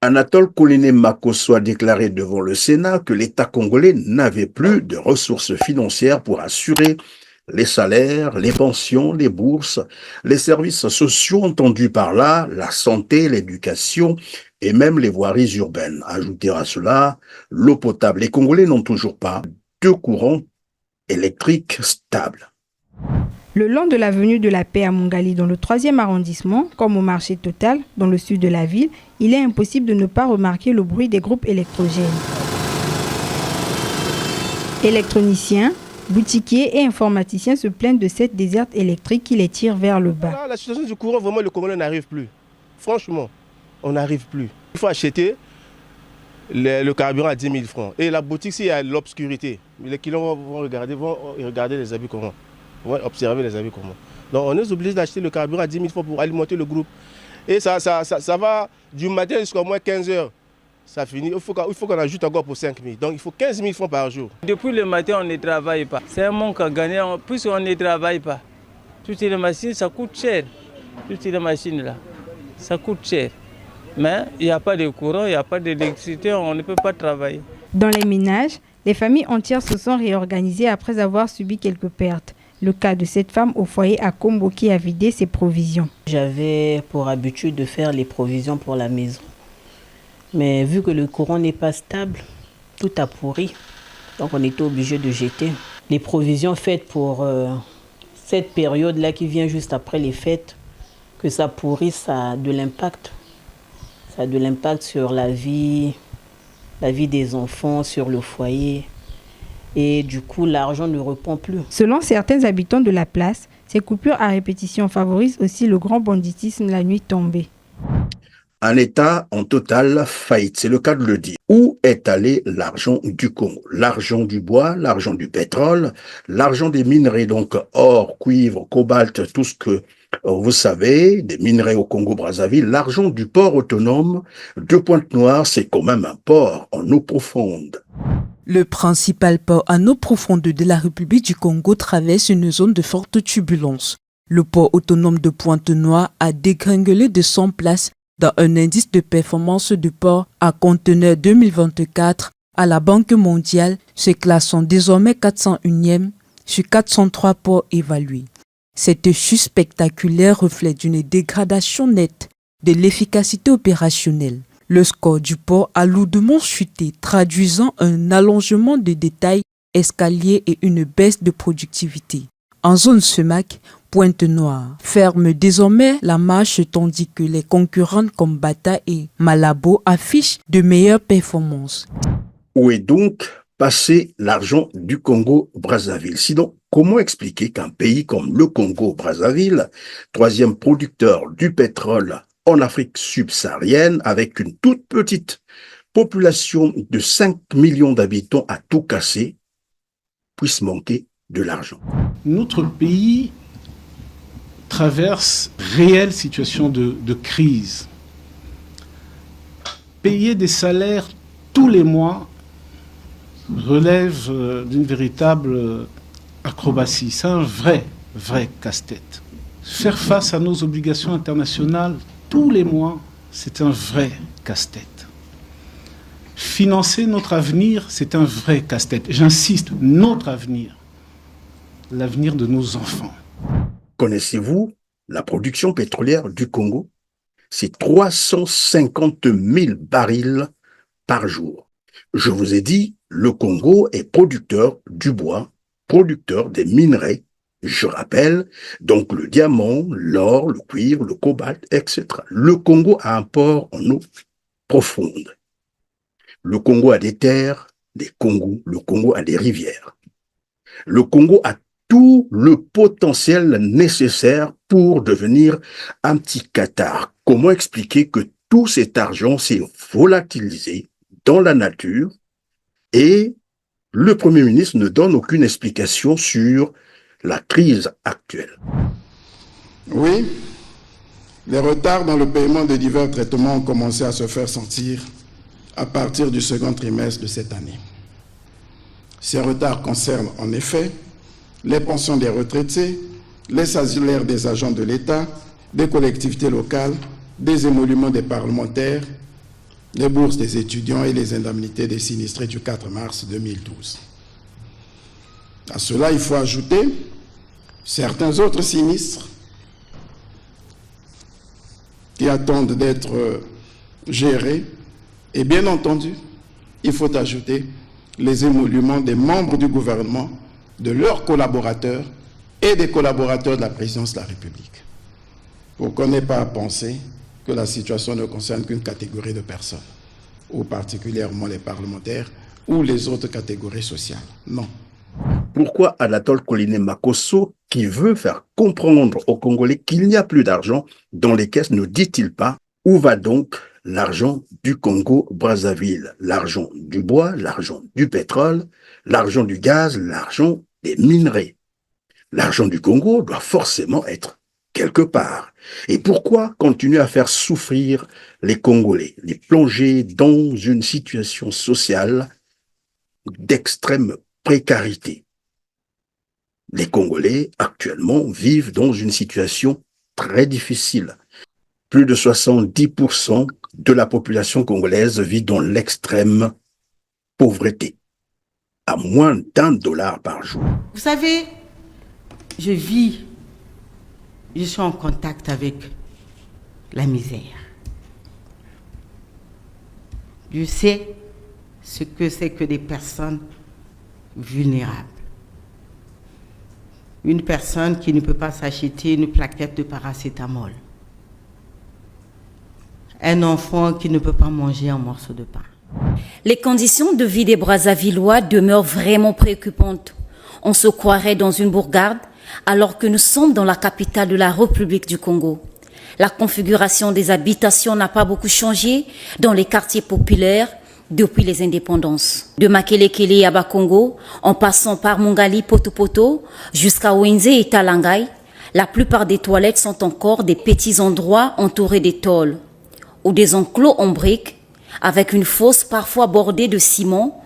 Anatole Kouliné-Makosso a déclaré devant le Sénat que l'État congolais n'avait plus de ressources financières pour assurer les salaires, les pensions, les bourses, les services sociaux entendus par là, la santé, l'éducation et même les voiries urbaines. Ajouter à cela l'eau potable. Les Congolais n'ont toujours pas de courant électrique stable. Le long de l'avenue de la Paix à Mongali, dans le 3e arrondissement, comme au marché Total, dans le sud de la ville, il est impossible de ne pas remarquer le bruit des groupes électrogènes. Électroniciens, boutiquiers et informaticiens se plaignent de cette déserte électrique qui les tire vers le bas. La situation du courant, vraiment, le Congolais n'arrive plus. Franchement, on n'arrive plus. Il faut acheter le carburant à 10 000 francs. Et la boutique, s'il y a l'obscurité, les clients vont regarder les habits comment. Vont observer les habits comment. Donc on est obligé d'acheter le carburant à 10 000 francs pour alimenter le groupe. Et ça va du matin jusqu'à moins 15 heures. Ça finit. Il faut qu'on ajoute encore pour 5 000. Donc il faut 15 000 francs par jour. Depuis le matin, on ne travaille pas. C'est un manque à gagner puisqu'on ne travaille pas. Toutes les machines, ça coûte cher. Toutes les machines là, ça coûte cher. Mais il n'y a pas de courant, il n'y a pas d'électricité, on ne peut pas travailler. Dans les ménages, les familles entières se sont réorganisées après avoir subi quelques pertes. Le cas de cette femme au foyer à Kombo qui a vidé ses provisions. J'avais pour habitude de faire les provisions pour la maison. Mais vu que le courant n'est pas stable, tout a pourri. Donc on était obligé de jeter. Les provisions faites pour cette période-là qui vient juste après les fêtes, que ça pourrit, ça a de l'impact. Ça a de l'impact sur la vie des enfants, sur le foyer. Et du coup, l'argent ne répond plus. Selon certains habitants de la place, ces coupures à répétition favorisent aussi le grand banditisme la nuit tombée. Un État en totale faillite, c'est le cas de le dire. Où est allé l'argent du Congo? L'argent du bois, l'argent du pétrole, l'argent des minerais, donc or, cuivre, cobalt, tout ce que vous savez, des minerais au Congo-Brazzaville, l'argent du port autonome de Pointe-Noire, c'est quand même un port en eau profonde. Le principal port en eau profonde de la République du Congo traverse une zone de forte turbulence. Le port autonome de Pointe-Noire a dégringolé de 100 places dans un indice de performance du port à conteneurs 2024 à la Banque mondiale, se classant désormais 401e sur 403 ports évalués. Cette chute spectaculaire reflète une dégradation nette de l'efficacité opérationnelle. Le score du port a lourdement chuté, traduisant un allongement des détails escaliers et une baisse de productivité. En zone SEMAC, Pointe-Noire ferme désormais la marche tandis que les concurrents comme Bata et Malabo affichent de meilleures performances. Où est donc passé l'argent du Congo-Brazzaville? Sinon, comment expliquer qu'un pays comme le Congo-Brazzaville, 3e producteur du pétrole en Afrique subsaharienne, avec une toute petite population de 5 millions d'habitants à tout casser, puisse manquer de l'argent? Notre pays traverse réelle situation de crise. Payer des salaires tous les mois relève d'une véritable acrobatie. C'est un vrai casse-tête. Faire face à nos obligations internationales tous les mois, c'est un vrai casse-tête. Financer notre avenir, c'est un vrai casse-tête. J'insiste, notre avenir, l'avenir de nos enfants. Connaissez-vous la production pétrolière du Congo? C'est 350 000 barils par jour. Je vous ai dit, le Congo est producteur du bois, producteur des minerais. Je rappelle, donc le diamant, l'or, le cuivre, le cobalt, etc. Le Congo a un port en eau profonde. Le Congo a des terres, des Congos. Le Congo a des rivières. Le Congo a tout le potentiel nécessaire pour devenir un petit Qatar. Comment expliquer que tout cet argent s'est volatilisé dans la nature et le Premier ministre ne donne aucune explication sur la crise actuelle? Oui, les retards dans le paiement de divers traitements ont commencé à se faire sentir à partir du second trimestre de cette année. Ces retards concernent en effet les pensions des retraités, les salaires des agents de l'État, des collectivités locales, des émoluments des parlementaires les bourses des étudiants et les indemnités des sinistrés du 4 mars 2012. À cela, il faut ajouter certains autres sinistres qui attendent d'être gérés. Et bien entendu, il faut ajouter les émoluments des membres du gouvernement, de leurs collaborateurs et des collaborateurs de la présidence de la République. Pour qu'on n'ait pas à penser que la situation ne concerne qu'une catégorie de personnes, ou particulièrement les parlementaires ou les autres catégories sociales. Non. Pourquoi Anatole Collinet-Makosso, qui veut faire comprendre aux Congolais qu'il n'y a plus d'argent dans les caisses, ne dit-il pas où va donc l'argent du Congo-Brazzaville? L'argent du bois, l'argent du pétrole, l'argent du gaz, l'argent des minerais. L'argent du Congo doit forcément être quelque part. Et pourquoi continuer à faire souffrir les Congolais, les plonger dans une situation sociale d'extrême précarité? Les Congolais, actuellement, vivent dans une situation très difficile. Plus de 70% de la population congolaise vit dans l'extrême pauvreté, à moins d'$1 par jour. Vous savez, je suis en contact avec la misère. Je sais ce que c'est que des personnes vulnérables. Une personne qui ne peut pas s'acheter une plaquette de paracétamol. Un enfant qui ne peut pas manger un morceau de pain. Les conditions de vie des Brazzavillois demeurent vraiment préoccupantes. On se croirait dans une bourgade alors que nous sommes dans la capitale de la République du Congo. La configuration des habitations n'a pas beaucoup changé dans les quartiers populaires depuis les indépendances. De Makelekele à Bakongo, en passant par Mongali Poto jusqu'à Wenze et Talangai, la plupart des toilettes sont encore des petits endroits entourés des tôles ou des enclos en briques avec une fosse parfois bordée de ciment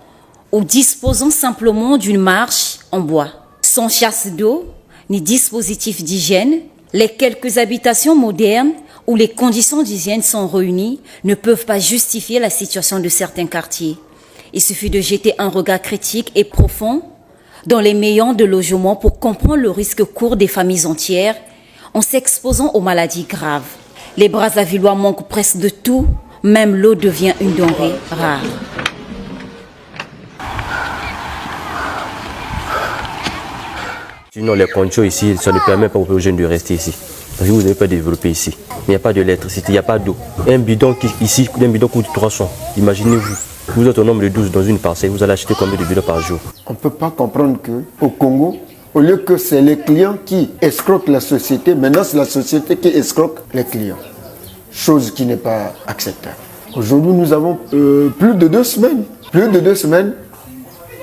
ou disposant simplement d'une marche en bois. Sans chasse d'eau ni dispositif d'hygiène, les quelques habitations modernes où les conditions d'hygiène sont réunies ne peuvent pas justifier la situation de certains quartiers. Il suffit de jeter un regard critique et profond dans les meilleurs de logement pour comprendre le risque court des familles entières en s'exposant aux maladies graves. Les Brazzavillois manquent presque de tout, même l'eau devient une denrée rare. Sinon, les conditions ici, ça ne permet pas aux jeunes de rester ici. Parce que vous n'avez pas développé ici. Il n'y a pas d'électricité, il n'y a pas d'eau. Un bidon ici, un bidon coûte 300. Imaginez-vous, vous êtes au nombre de 12 dans une parcelle, vous allez acheter combien de bidons par jour? On ne peut pas comprendre qu'au Congo, au lieu que c'est les clients qui escroquent la société, maintenant c'est la société qui escroque les clients. Chose qui n'est pas acceptable. Aujourd'hui, nous avons plus de 2 semaines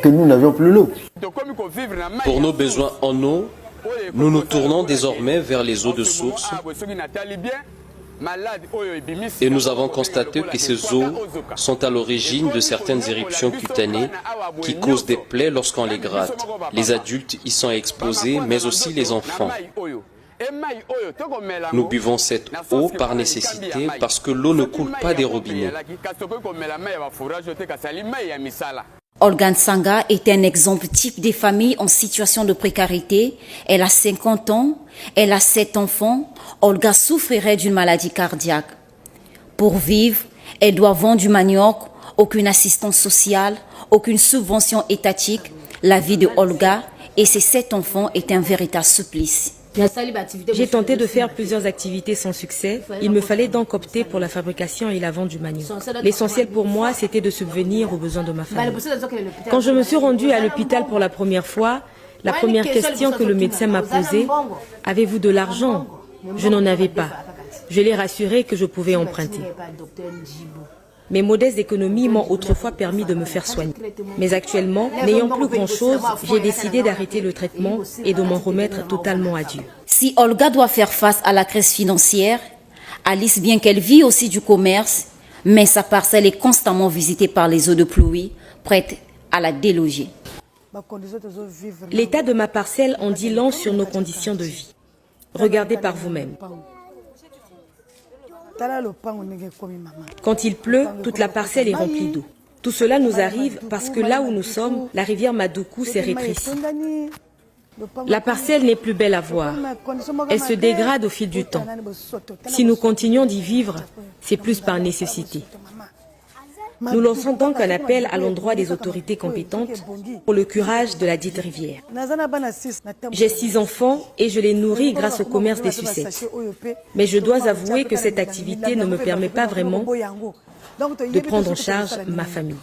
que nous n'avions plus l'eau. Pour nos besoins en eau, nous nous tournons désormais vers les eaux de source et nous avons constaté que ces eaux sont à l'origine de certaines éruptions cutanées qui causent des plaies lorsqu'on les gratte. Les adultes y sont exposés, mais aussi les enfants. Nous buvons cette eau par nécessité parce que l'eau ne coule pas des robinets. Olga Nsanga est un exemple type des familles en situation de précarité. Elle a 50 ans, elle a 7 enfants. Olga souffrirait d'une maladie cardiaque. Pour vivre, elle doit vendre du manioc, aucune assistance sociale, aucune subvention étatique. La vie de Olga et ses 7 enfants est un véritable supplice. J'ai tenté de faire plusieurs activités sans succès. Il me fallait donc opter pour la fabrication et la vente du manioc. L'essentiel pour moi, c'était de subvenir aux besoins de ma famille. Quand je me suis rendue à l'hôpital pour la première fois, la première question que le médecin m'a posée, « Avez-vous de l'argent ?» Je n'en avais pas. Je l'ai rassuré que je pouvais emprunter. Mes modestes économies m'ont autrefois permis de me faire soigner. Mais actuellement, n'ayant plus grand-chose, j'ai décidé d'arrêter le traitement et de m'en remettre totalement à Dieu. Si Olga doit faire face à la crise financière, Alice, bien qu'elle vit aussi du commerce, mais sa parcelle est constamment visitée par les eaux de pluie, prêtes à la déloger. L'état de ma parcelle en dit long sur nos conditions de vie. Regardez par vous-même. Quand il pleut, toute la parcelle est remplie d'eau. Tout cela nous arrive parce que là où nous sommes, la rivière Madoukou s'est rétrécie. La parcelle n'est plus belle à voir. Elle se dégrade au fil du temps. Si nous continuons d'y vivre, c'est plus par nécessité. Nous lançons donc un appel à l'endroit des autorités compétentes pour le curage de la dite rivière. J'ai 6 enfants et je les nourris grâce au commerce des sucettes. Mais je dois avouer que cette activité ne me permet pas vraiment de prendre en charge ma famille.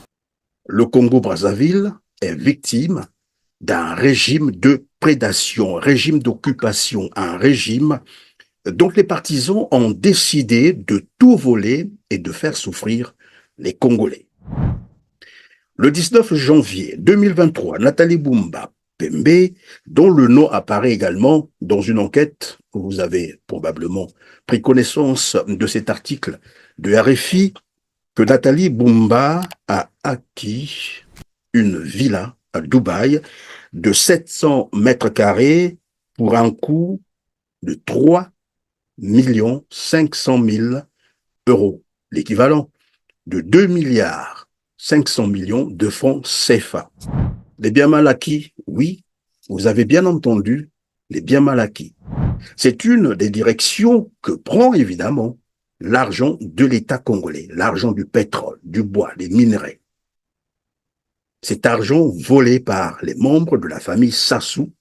Le Congo-Brazzaville est victime d'un régime de prédation, régime d'occupation, un régime dont les partisans ont décidé de tout voler et de faire souffrir les Congolais. Le 19 janvier 2023, Nathalie Boumba Pembe, dont le nom apparaît également dans une enquête, vous avez probablement pris connaissance de cet article de RFI, que Nathalie Boumba a acquis une villa à Dubaï de 700 mètres carrés pour un coût de 3 500 000 euros, l'équivalent de 2 milliards 500 millions de francs CFA. Les biens mal acquis, oui, vous avez bien entendu, les biens mal acquis. C'est une des directions que prend évidemment l'argent de l'État congolais, l'argent du pétrole, du bois, des minerais. Cet argent volé par les membres de la famille Sassou,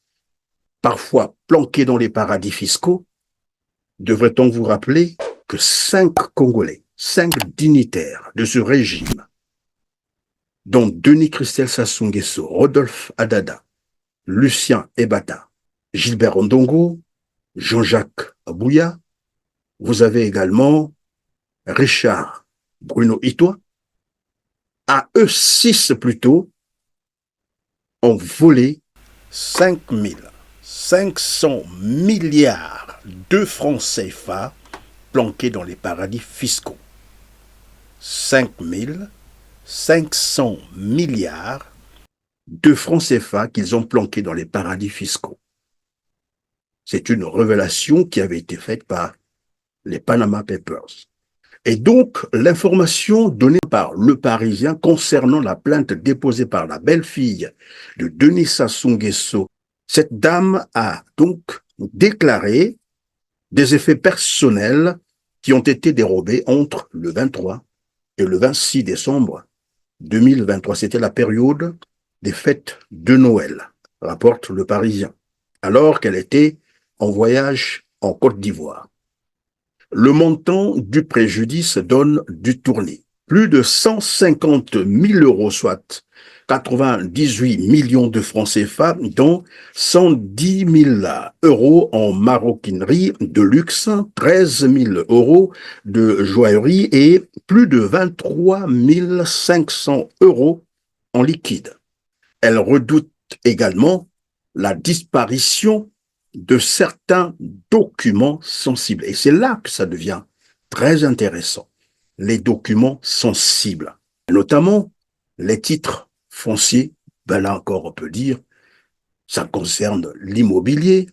parfois planqué dans les paradis fiscaux, devrait-on vous rappeler que 5 Congolais, 5 dignitaires de ce régime, dont Denis Christel Sassou Nguesso, Rodolphe Adada, Lucien Ebata, Gilbert Ondongo, Jean-Jacques Abouya, vous avez également Richard Bruno Itoa, à eux 6 plutôt, ont volé 5 500 milliards de francs CFA planqués dans les paradis fiscaux. 5 500 milliards de francs CFA qu'ils ont planqués dans les paradis fiscaux. C'est une révélation qui avait été faite par les Panama Papers. Et donc, l'information donnée par Le Parisien concernant la plainte déposée par la belle-fille de Denis Sassou Nguesso, cette dame a donc déclaré des effets personnels qui ont été dérobés entre le 23 et le 26 décembre 2023. C'était la période des fêtes de Noël, rapporte Le Parisien, alors qu'elle était en voyage en Côte d'Ivoire. Le montant du préjudice donne du tournis. Plus de 150 000 euros, soit 98 millions de francs CFA, dont 110 000 euros en maroquinerie de luxe, 13 000 euros de joaillerie et plus de 23 500 euros en liquide. Elle redoute également la disparition de certains documents sensibles. Et c'est là que ça devient très intéressant. Les documents sensibles, notamment les titres fonciers, ben là encore on peut dire, ça concerne l'immobilier,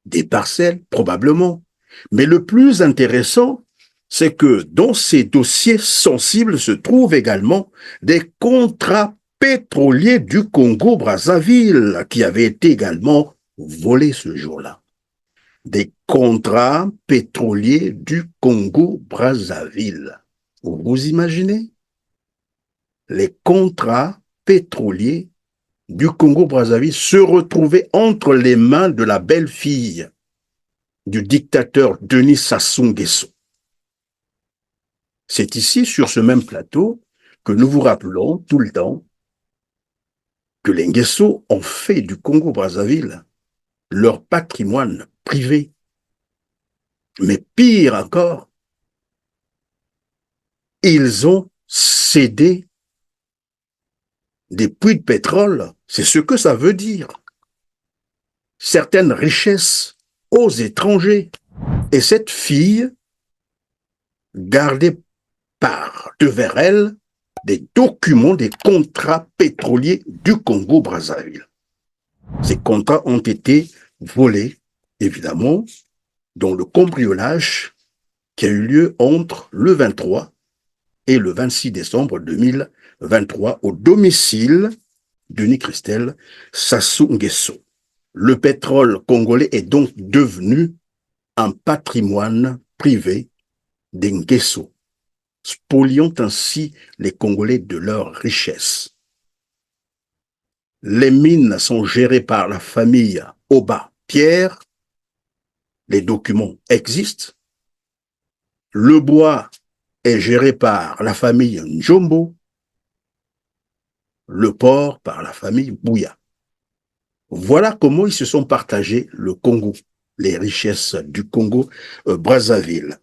des parcelles probablement. Mais le plus intéressant, c'est que dans ces dossiers sensibles se trouvent également des contrats pétroliers du Congo-Brazzaville qui avaient été également volés ce jour-là. Des contrats pétroliers du Congo-Brazzaville. Vous imaginez? Les contrats pétroliers du Congo-Brazzaville se retrouvaient entre les mains de la belle-fille du dictateur Denis Sassou Nguesso. C'est ici, sur ce même plateau, que nous vous rappelons tout le temps que les Nguesso ont fait du Congo-Brazzaville leur patrimoine privé. Mais pire encore, ils ont cédé des puits de pétrole, c'est ce que ça veut dire. Certaines richesses aux étrangers. Et cette fille gardait par devers elle des documents, des contrats pétroliers du Congo-Brazzaville. Ces contrats ont été volés, évidemment, dans le cambriolage qui a eu lieu entre le 23 et le 26 décembre 2023 au domicile d'Uni Christelle Sassou Nguesso. Le pétrole congolais est donc devenu un patrimoine privé des Nguesso, spoliant ainsi les Congolais de leurs richesses. Les mines sont gérées par la famille Oba Pierre. Les documents existent. Le bois est géré par la famille Njombo. Le port par la famille Bouya. Voilà comment ils se sont partagés le Congo, les richesses du Congo Brazzaville.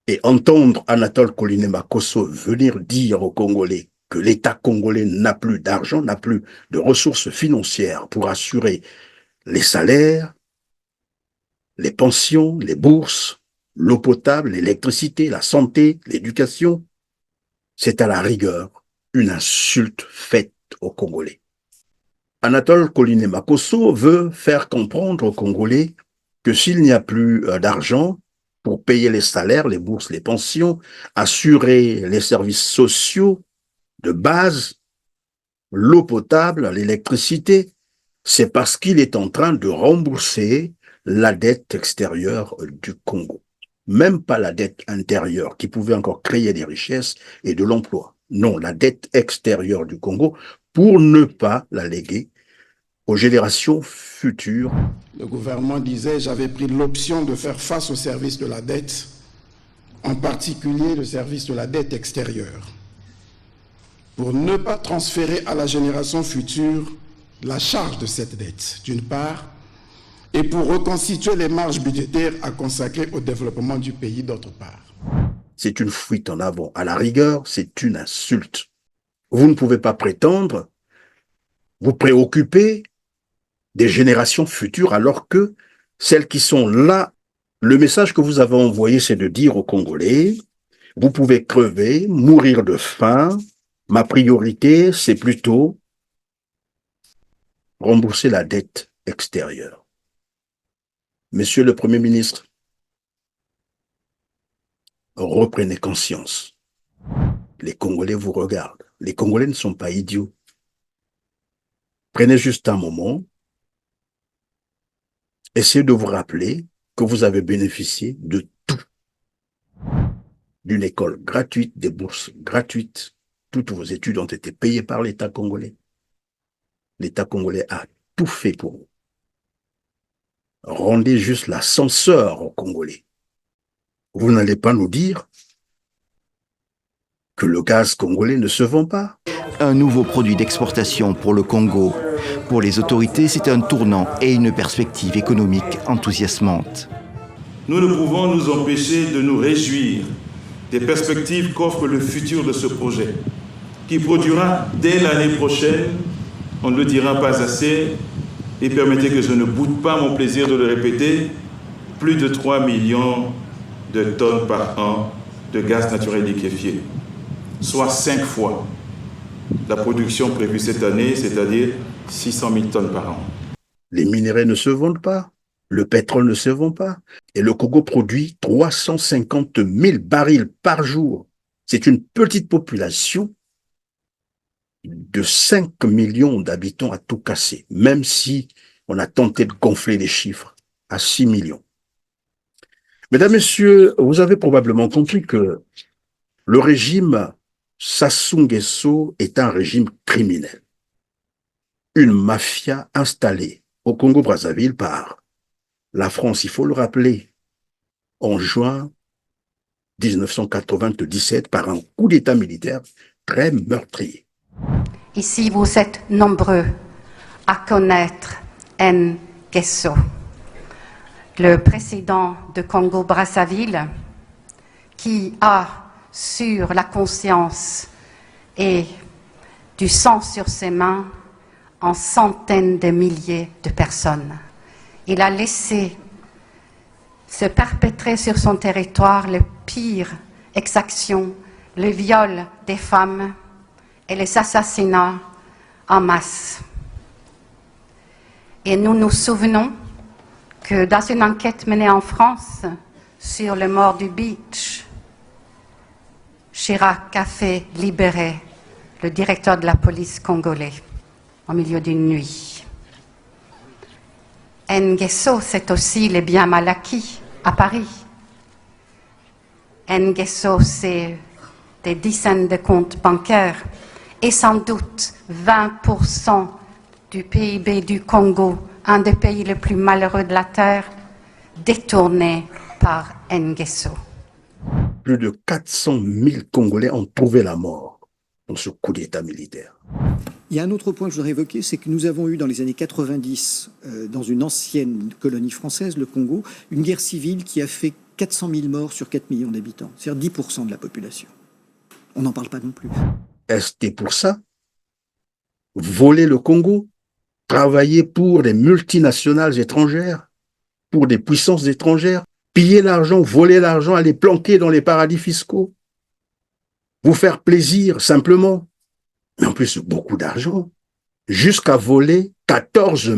Et entendre Anatole Koliné-Makosso venir dire aux Congolais que l'État congolais n'a plus d'argent, n'a plus de ressources financières pour assurer les salaires, les pensions, les bourses, l'eau potable, l'électricité, la santé, l'éducation, c'est à la rigueur une insulte faite aux Congolais. Anatole Koliné-Makosso veut faire comprendre aux Congolais que s'il n'y a plus d'argent pour payer les salaires, les bourses, les pensions, assurer les services sociaux de base, l'eau potable, l'électricité, c'est parce qu'il est en train de rembourser la dette extérieure du Congo. Même pas la dette intérieure qui pouvait encore créer des richesses et de l'emploi. Non, la dette extérieure du Congo pour ne pas la léguer aux générations futures. Le gouvernement disait, j'avais pris l'option de faire face au service de la dette, en particulier le service de la dette extérieure, pour ne pas transférer à la génération future la charge de cette dette, d'une part, et pour reconstituer les marges budgétaires à consacrer au développement du pays, d'autre part. C'est une fuite en avant. À la rigueur, c'est une insulte. Vous ne pouvez pas prétendre vous préoccuper des générations futures alors que celles qui sont là, le message que vous avez envoyé, c'est de dire aux Congolais, vous pouvez crever, mourir de faim, ma priorité, c'est plutôt rembourser la dette extérieure. Monsieur le Premier ministre, reprenez conscience. Les Congolais vous regardent. Les Congolais ne sont pas idiots. Prenez juste un moment. Essayez de vous rappeler que vous avez bénéficié de tout. D'une école gratuite, des bourses gratuites. Toutes vos études ont été payées par l'État congolais. L'État congolais a tout fait pour vous. Rendez juste l'ascenseur aux Congolais. Vous n'allez pas nous dire que le gaz congolais ne se vend pas. Un nouveau produit d'exportation pour le Congo. Pour les autorités, c'est un tournant et une perspective économique enthousiasmante. Nous ne pouvons nous empêcher de nous réjouir des perspectives qu'offre le futur de ce projet, qui produira dès l'année prochaine, on ne le dira pas assez, et permettez que je ne boude pas mon plaisir de le répéter, plus de 3 millions de tonnes par an de gaz naturel liquéfié, soit 5 fois la production prévue cette année, c'est-à-dire 600 000 tonnes par an. Les minerais ne se vendent pas, le pétrole ne se vend pas, et le Congo produit 350 000 barils par jour. C'est une petite population de 5 millions d'habitants à tout casser, même si on a tenté de gonfler les chiffres à 6 millions. Mesdames, Messieurs, vous avez probablement compris que le régime Sassou Nguesso est un régime criminel. Une mafia installée au Congo-Brazzaville par la France, il faut le rappeler, en juin 1997 par un coup d'État militaire très meurtrier. Ici, vous êtes nombreux à connaître Nguesso, le président de Congo-Brazzaville, qui a sur la conscience et du sang sur ses mains en centaines de milliers de personnes. Il a laissé se perpétrer sur son territoire les pires exactions, le viol des femmes et les assassinats en masse. Et nous nous souvenons que dans une enquête menée en France sur le mort du beach, Chirac a fait libérer le directeur de la police congolais au milieu d'une nuit. Nguesso, c'est aussi les biens mal acquis à Paris. Nguesso, c'est des dizaines de comptes bancaires et sans doute 20% du PIB du Congo, un des pays les plus malheureux de la Terre, détournés par Nguesso. Plus de 400 000 Congolais ont trouvé la mort dans ce coup d'État militaire. Il y a un autre point que je voudrais évoquer, c'est que nous avons eu dans les années 90, dans une ancienne colonie française, le Congo, une guerre civile qui a fait 400 000 morts sur 4 millions d'habitants, c'est-à-dire 10% de la population. On n'en parle pas non plus. Est-ce pour ça? Voler le Congo? Travailler pour des multinationales étrangères? Pour des puissances étrangères? Piller l'argent, voler l'argent, aller planquer dans les paradis fiscaux? Vous faire plaisir, simplement? Mais en plus, beaucoup d'argent. Jusqu'à voler 14 000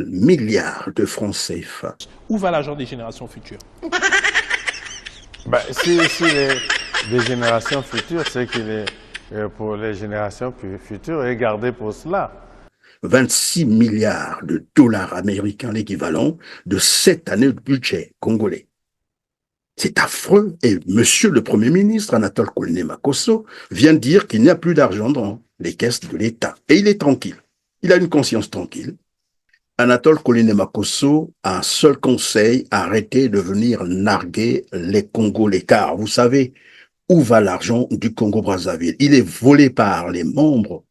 milliards de francs CFA. Où va l'argent des générations futures? Si les générations futures, c'est qu'il est pour les générations futures et gardé pour cela. 26 milliards de dollars américains, l'équivalent de 7 années de budget congolais. C'est affreux. Et monsieur le Premier ministre, Anatole Kouliné-Makosso, vient de dire qu'il n'y a plus d'argent dans les caisses de l'État. Et il est tranquille. Il a une conscience tranquille. Anatole Kouliné-Makosso a un seul conseil, arrêtez de venir narguer les Congolais. Car vous savez où va l'argent du Congo-Brazzaville. Il est volé par les membres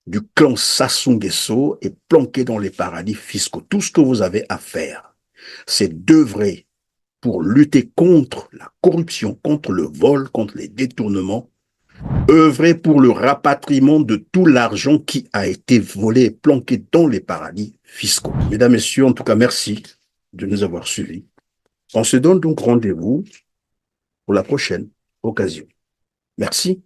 du clan Sassou Nguesso et planqué dans les paradis fiscaux. Tout ce que vous avez à faire, c'est d'œuvrer pour lutter contre la corruption, contre le vol, contre les détournements, œuvrer pour le rapatriement de tout l'argent qui a été volé et planqué dans les paradis fiscaux. Mesdames, Messieurs, en tout cas, merci de nous avoir suivis. On se donne donc rendez-vous pour la prochaine occasion. Merci.